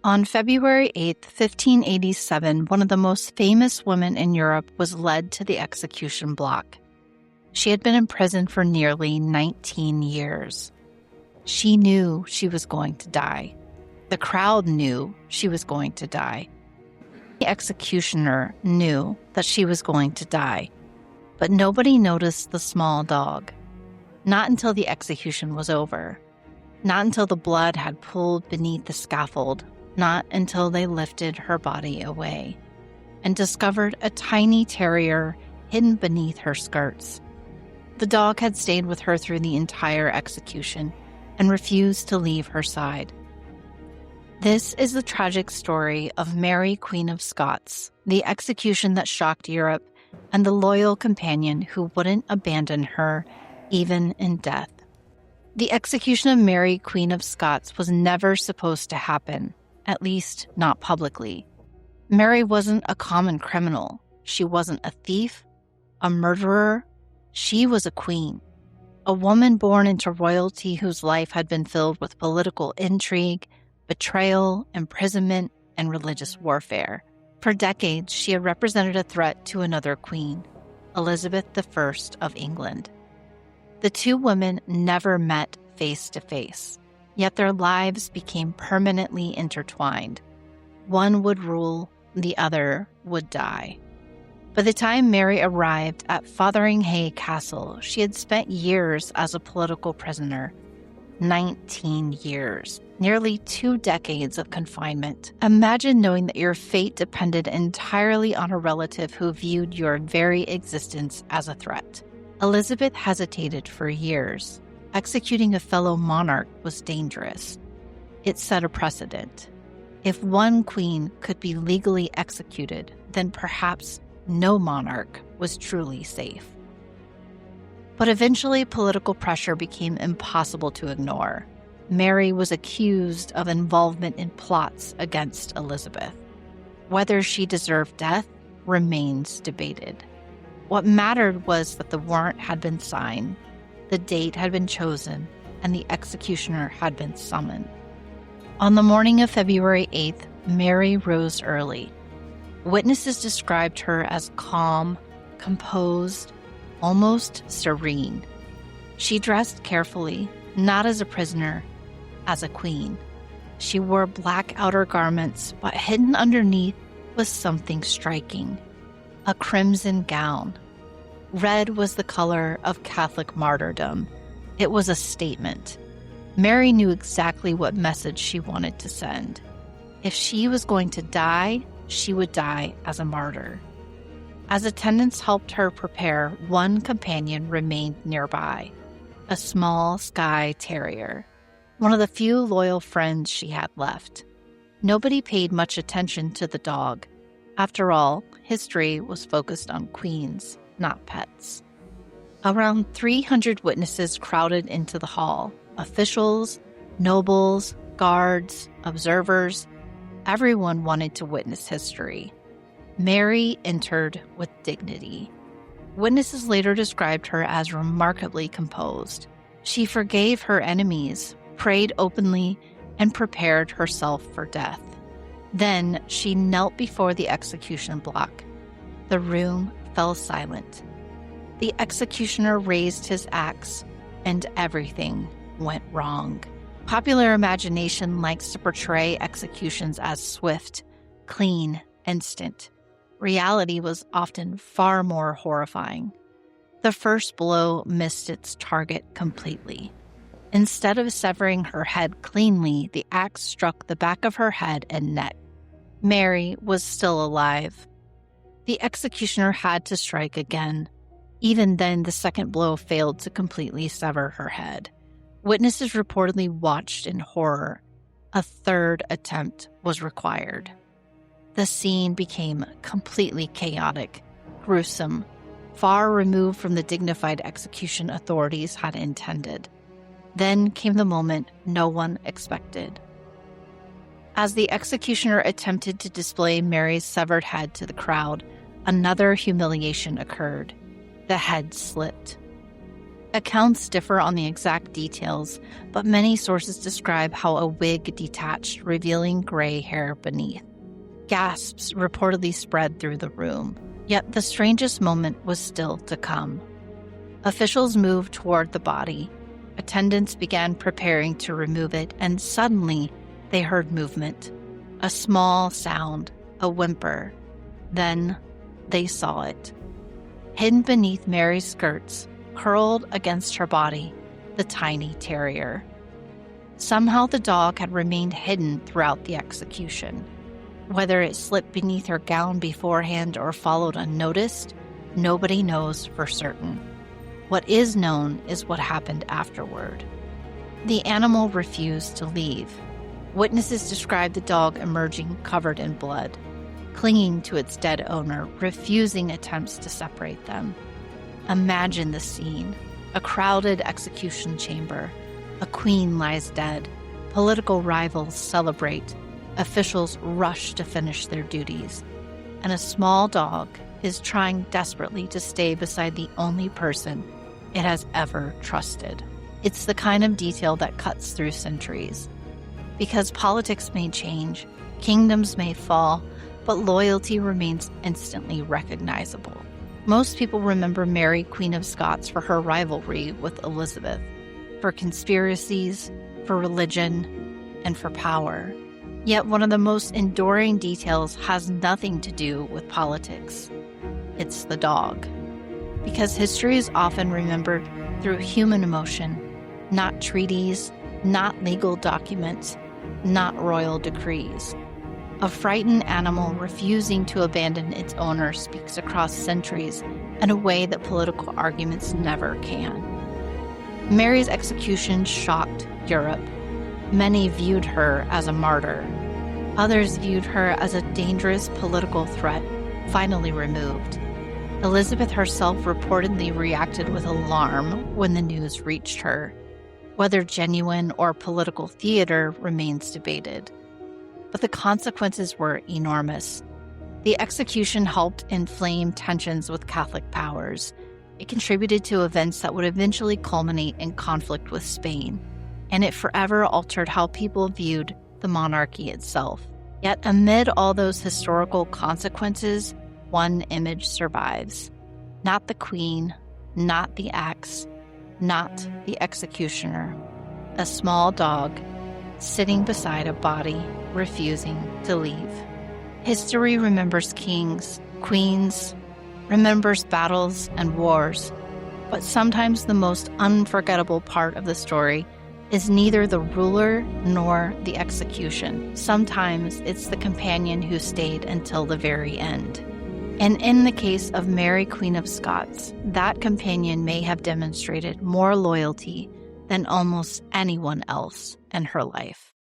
On February 8, 1587, one of the most famous women in Europe was led to the execution block. She had been in prison for nearly 19 years. She knew she was going to die. The crowd knew she was going to die. The executioner knew that she was going to die, but nobody noticed the small dog. Not until the execution was over. Not until the blood had pooled beneath the scaffold. Not until they lifted her body away and discovered a tiny terrier hidden beneath her skirts. The dog had stayed with her through the entire execution and refused to leave her side. This is the tragic story of Mary Queen of Scots, the execution that shocked Europe, and the loyal companion who wouldn't abandon her even in death. The execution of Mary Queen of Scots was never supposed to happen, at least not publicly. Mary wasn't a common criminal. She wasn't a thief, a murderer. She was a queen, a woman born into royalty whose life had been filled with political intrigue, betrayal, imprisonment, and religious warfare. For decades, she had represented a threat to another queen, Elizabeth I of England. The two women never met face to face, yet their lives became permanently intertwined. One would rule, the other would die. By the time Mary arrived at Fotheringhay Castle, she had spent years as a political prisoner. 19 years, nearly 2 decades of confinement. Imagine knowing that your fate depended entirely on a relative who viewed your very existence as a threat. Elizabeth hesitated for years. Executing a fellow monarch was dangerous. It set a precedent. If one queen could be legally executed, then perhaps no monarch was truly safe. But eventually, political pressure became impossible to ignore. Mary was accused of involvement in plots against Elizabeth. Whether she deserved death remains debated. What mattered was that the warrant had been signed, the date had been chosen, and the executioner had been summoned. On the morning of February 8th, Mary rose early. Witnesses described her as calm, composed, almost serene. She dressed carefully, not as a prisoner, as a queen. She wore black outer garments, but hidden underneath was something striking: a crimson gown. Red was the color of Catholic martyrdom. It was a statement. Mary knew exactly what message she wanted to send. If she was going to die, she would die as a martyr. As attendants helped her prepare, one companion remained nearby, a small Skye Terrier, one of the few loyal friends she had left. Nobody paid much attention to the dog. After all, history was focused on queens, not pets. Around 300 witnesses crowded into the hall. Officials, nobles, guards, observers. Everyone wanted to witness history. Mary entered with dignity. Witnesses later described her as remarkably composed. She forgave her enemies, prayed openly, and prepared herself for death. Then she knelt before the execution block. The room fell silent. The executioner raised his axe, and everything went wrong. Popular imagination likes to portray executions as swift, clean, instant. Reality was often far more horrifying. The first blow missed its target completely. Instead of severing her head cleanly, the axe struck the back of her head and neck. Mary was still alive. The executioner had to strike again. Even then, the second blow failed to completely sever her head. Witnesses reportedly watched in horror. A third attempt was required. The scene became completely chaotic, gruesome, far removed from the dignified execution authorities had intended. Then came the moment no one expected. As the executioner attempted to display Mary's severed head to the crowd, another humiliation occurred. The head slipped. Accounts differ on the exact details, but many sources describe how a wig detached, revealing gray hair beneath. Gasps reportedly spread through the room, yet the strangest moment was still to come. Officials moved toward the body. Attendants began preparing to remove it, and suddenly they heard movement. A small sound, a whimper. Then they saw it. Hidden beneath Mary's skirts, curled against her body, the tiny terrier. Somehow the dog had remained hidden throughout the execution. Whether it slipped beneath her gown beforehand or followed unnoticed, nobody knows for certain. What is known is what happened afterward. The animal refused to leave. Witnesses described the dog emerging covered in blood, clinging to its dead owner, refusing attempts to separate them. Imagine the scene: a crowded execution chamber. A queen lies dead. Political rivals celebrate. Officials rush to finish their duties. And a small dog is trying desperately to stay beside the only person it has ever trusted. It's the kind of detail that cuts through centuries. Because politics may change, kingdoms may fall, but loyalty remains instantly recognizable. Most people remember Mary, Queen of Scots, for her rivalry with Elizabeth, for conspiracies, for religion, and for power. Yet one of the most enduring details has nothing to do with politics. It's the dog. Because history is often remembered through human emotion, not treaties, not legal documents, not royal decrees. A frightened animal refusing to abandon its owner speaks across centuries in a way that political arguments never can. Mary's execution shocked Europe. Many viewed her as a martyr. Others viewed her as a dangerous political threat, finally removed. Elizabeth herself reportedly reacted with alarm when the news reached her. Whether genuine or political theater remains debated. But the consequences were enormous. The execution helped inflame tensions with Catholic powers. It contributed to events that would eventually culminate in conflict with Spain, and it forever altered how people viewed the monarchy itself. Yet amid all those historical consequences, one image survives. Not the queen, not the axe, not the executioner. A small dog sitting beside a body, refusing to leave. History remembers kings, queens, remembers battles and wars, but sometimes the most unforgettable part of the story is neither the ruler nor the execution. Sometimes it's the companion who stayed until the very end. And in the case of Mary, Queen of Scots, that companion may have demonstrated more loyalty than almost anyone else in her life.